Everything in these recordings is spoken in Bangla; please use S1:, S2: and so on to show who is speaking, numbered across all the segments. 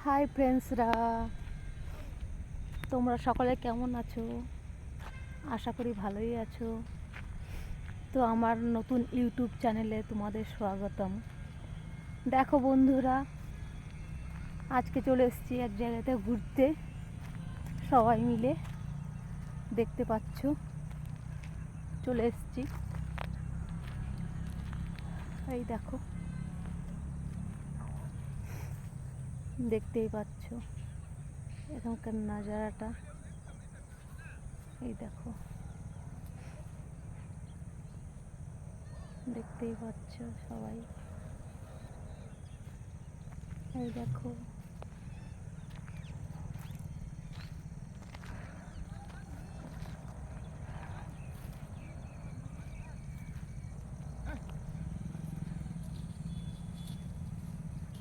S1: হাই ফ্রেন্ডসরা, তোমরা সকলে কেমন আছো? আশা করি ভালোই আছো। তো আমার নতুন ইউটিউব চ্যানেলে তোমাদের স্বাগতম। দেখো বন্ধুরা, আজকে চলে এসেছি এক জায়গাতে ঘুরতে, সবাই মিলে দেখতে পাচ্ছ চলে এসেছি। এই দেখো, দেখতেই পাচ্ছ এখানকার নাজারাটা। এই দেখো, দেখতেই পাচ্ছ সবাই। এই দেখো,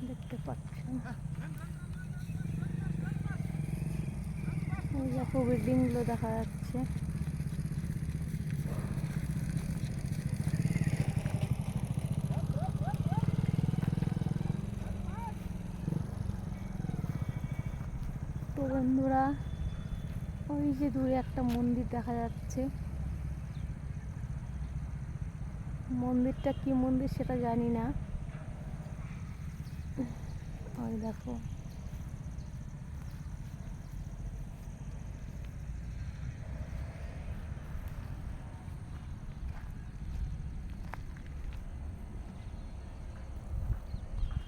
S1: দেখতে পাচ্ছ। এই দেখো, বিল্ডিংগুলো দেখা যাচ্ছে। তো বন্ধুরা, ওই যে দূরে একটা মন্দির দেখা যাচ্ছে। মন্দিরটা কি মন্দির সেটা জানি না। ওই দেখো,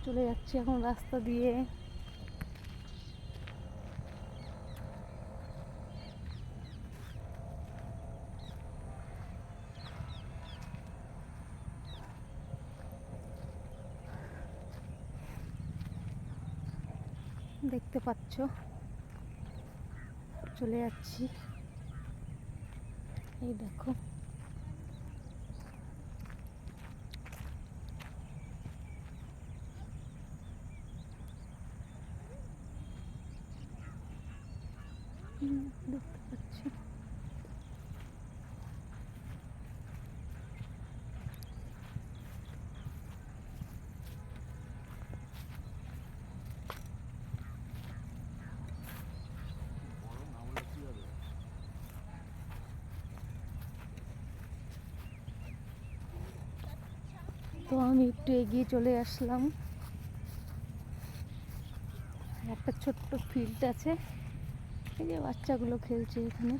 S1: চলে যাচ্ছে এখন রাস্তা দিয়ে। দেখতে পাচ্ছ, চলে যাচ্ছি। এই দেখো, দেখতে পাচ্ছি। তো আমি একটু এগিয়ে চলে আসলাম। একটা ছোট্ট ফিল্ড আছে, এই যে বাচ্চাগুলো খেলছে এখানে।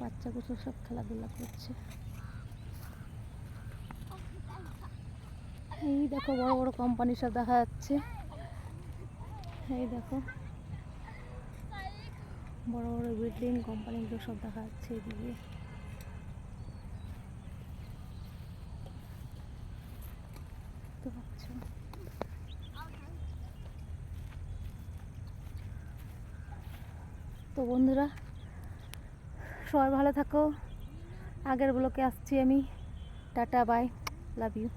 S1: বাচ্চাগুলো সব খেলাধুলা করছে। এই দেখো, বড় বড় কোম্পানি সব দেখা যাচ্ছে। এই দেখো, বড় বড় বিল্ডিং, কোম্পানিগুলো সব দেখা যাচ্ছে এদিকে। দেখতে পাচ্ছ। তো বন্ধুরা, সবাই ভালো থাকো। আগের ব্লকে আসছি আমি। Tata, bye, love you.